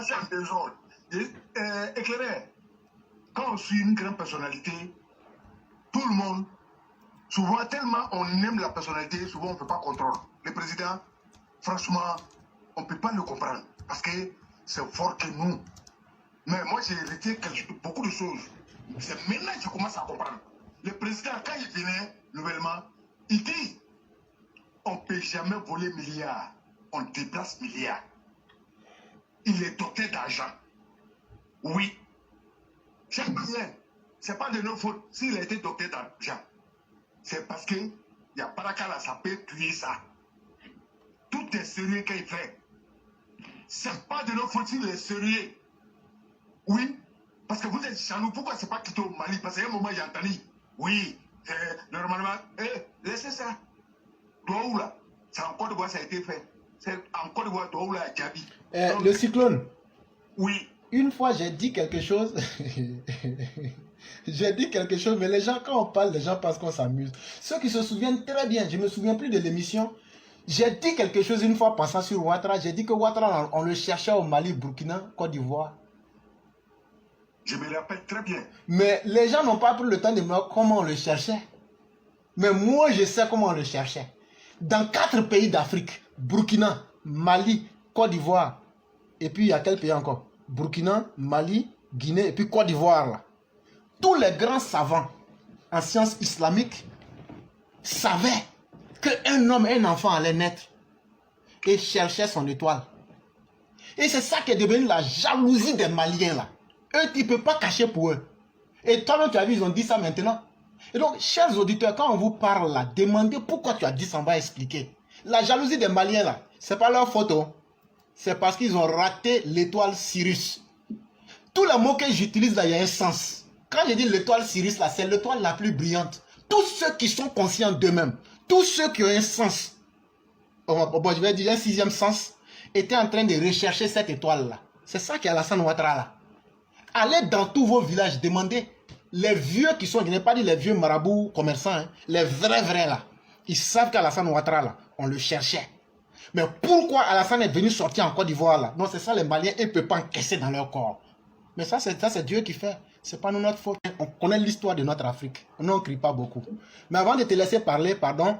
c'est un désordre. Éclairé, quand on suit une grande personnalité, tout le monde, souvent tellement on aime la personnalité, souvent on ne peut pas contrôler. Le président, franchement, on ne peut pas le comprendre parce que c'est fort que nous. Mais moi, j'ai hérité beaucoup de choses. C'est maintenant que je commence à comprendre. Le président, quand il venait nouvellement, il dit on ne peut jamais voler milliards, on déplace milliards. Il est doté d'argent. Oui. Chaque bien, ce n'est pas de nos fautes s'il a été doté d'argent. C'est parce qu'il n'y a pas la là, ça peut tuer ça. Tout est sérieux qu'il fait. Ce n'est pas de nos fautes s'il est sérieux. Oui. Parce que vous êtes chez nous, pourquoi c'est pas quitté au Mali? Parce qu'à un moment, j'ai entendu. Oui, normalement, laissez ça. Douaoula, c'est en Côte d'Ivoire, ça a été fait. C'est en Côte d'Ivoire, Douaoula à Djabi. Le cyclone. Oui. Une fois, j'ai dit quelque chose. J'ai dit quelque chose, mais les gens, quand on parle, les gens pensent qu'on s'amuse. Ceux qui se souviennent très bien, je ne me souviens plus de l'émission. J'ai dit quelque chose une fois passant sur Ouattara. J'ai dit que Ouattara, on le cherchait au Mali, Burkina, Côte d'Ivoire. Je me rappelle très bien. Mais les gens n'ont pas pris le temps de me dire comment on le cherchait. Mais moi, je sais comment on le cherchait. Dans 4 pays d'Afrique, Burkina, Mali, Côte d'Ivoire, et puis il y a quel pays encore? Burkina, Mali, Guinée, et puis Côte d'Ivoire, là. Tous les grands savants en sciences islamiques savaient qu'un homme et un enfant allaient naître et cherchaient son étoile. Et c'est ça qui est devenu la jalousie des Maliens, là. Eux, tu ne peux pas cacher pour eux. Et toi-même, tu as vu, ils ont dit ça maintenant. Et donc, chers auditeurs, quand on vous parle là, demandez pourquoi tu as dit ça, on va expliquer. La jalousie des Maliens là, ce n'est pas leur faute. C'est parce qu'ils ont raté l'étoile Sirius. Tous les mots que j'utilise là, il y a un sens. Quand je dis l'étoile Sirius là, c'est l'étoile la plus brillante. Tous ceux qui sont conscients d'eux-mêmes, tous ceux qui ont un sens, je vais dire un 6e sens, étaient en train de rechercher cette étoile là. C'est ça qui est Alassane Ouattara là. Allez dans tous vos villages, demandez les vieux qui sont, je n'ai pas dit les vieux marabouts commerçants, hein, les vrais là. Ils savent qu'Alassane Ouattara là, on le cherchait. Mais pourquoi Alassane est venu sortir en Côte d'Ivoire là? Non, c'est ça les Maliens, ils ne peuvent pas encaisser dans leur corps. Mais ça c'est Dieu qui fait. Ce n'est pas notre faute. On connaît l'histoire de notre Afrique. On n'en crie pas beaucoup. Mais avant de te laisser parler, pardon,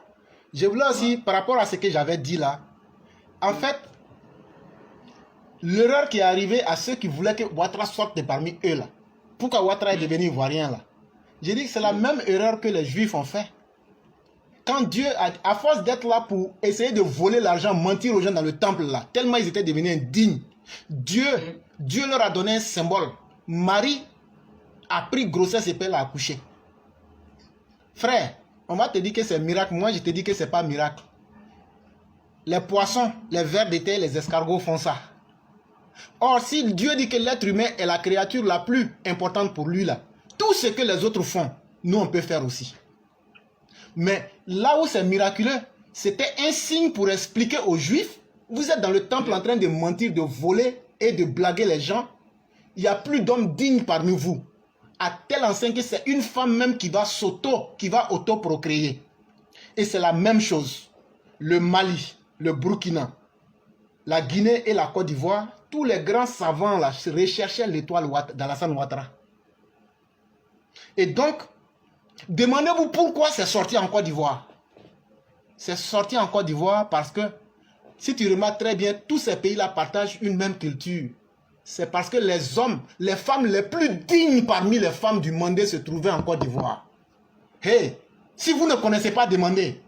je voulais aussi, par rapport à ce que j'avais dit là, en fait, l'erreur qui est arrivée à ceux qui voulaient que Ouattara sorte de parmi eux là. Pourquoi Ouattara est devenu ivoirien là? J'ai dit que c'est la même erreur que les Juifs ont fait. Quand Dieu, à force d'être là pour essayer de voler l'argent, mentir aux gens dans le temple là, tellement ils étaient devenus indignes, Dieu leur a donné un symbole. Marie a pris grossesse et puis elle a accouché. Frère, on va te dire que c'est miracle. Moi, je te dis que c'est pas miracle. Les poissons, les vers de terre, les escargots font ça. Or, si Dieu dit que l'être humain est la créature la plus importante pour lui, là, tout ce que les autres font, nous, on peut faire aussi. Mais là où c'est miraculeux, c'était un signe pour expliquer aux Juifs, vous êtes dans le temple en train de mentir, de voler et de blaguer les gens. Il n'y a plus d'hommes dignes parmi vous. À tel enseigne que c'est une femme même qui va auto-procréer. Et c'est la même chose. Le Mali, le Burkina, la Guinée et la Côte d'Ivoire, tous les grands savants là recherchaient l'étoile d'Alassane Ouattara. Et donc, demandez-vous pourquoi c'est sorti en Côte d'Ivoire. C'est sorti en Côte d'Ivoire parce que, si tu remarques très bien, tous ces pays-là partagent une même culture. C'est parce que les hommes, les femmes les plus dignes parmi les femmes du monde se trouvaient en Côte d'Ivoire. Hey, si vous ne connaissez pas, demandez.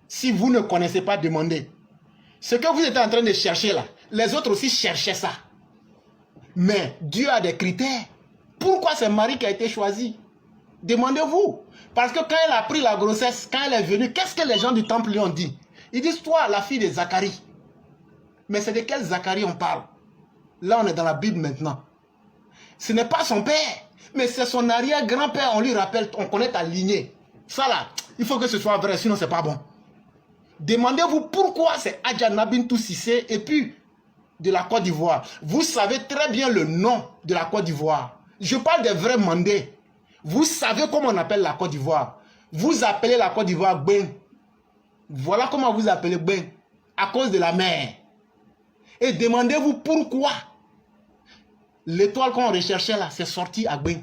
Si vous ne connaissez pas, demandez. Ce que vous êtes en train de chercher là, les autres aussi cherchaient ça. Mais Dieu a des critères. Pourquoi c'est Marie qui a été choisie? Demandez-vous. Parce que quand elle a pris la grossesse, quand elle est venue, qu'est-ce que les gens du temple lui ont dit? Ils disent, toi, la fille de Zacharie. Mais c'est de quel Zacharie on parle? Là, on est dans la Bible maintenant. Ce n'est pas son père, mais c'est son arrière-grand-père. On lui rappelle, on connaît ta lignée. Ça là, il faut que ce soit vrai, sinon c'est pas bon. Demandez-vous pourquoi c'est Adjana Bintou Cissé et puis de la Côte d'Ivoire. Vous savez très bien le nom de la Côte d'Ivoire. Je parle des vrais mandés. Vous savez comment on appelle la Côte d'Ivoire. Vous appelez la Côte d'Ivoire Ben. Voilà comment vous appelez Ben. À cause de la mer. Et demandez-vous pourquoi l'étoile qu'on recherchait là, c'est sorti à Gbin.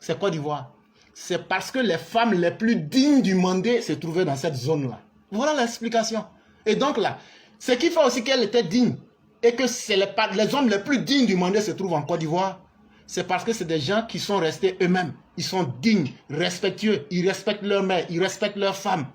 C'est Côte d'Ivoire. C'est parce que les femmes les plus dignes du Mandé se trouvaient dans cette zone-là. Voilà l'explication. Et donc là, ce qui fait aussi qu'elle était digne et que c'est les hommes les plus dignes du Mandé se trouvent en Côte d'Ivoire, c'est parce que c'est des gens qui sont restés eux-mêmes. Ils sont dignes, respectueux, ils respectent leur mère, ils respectent leurs femmes.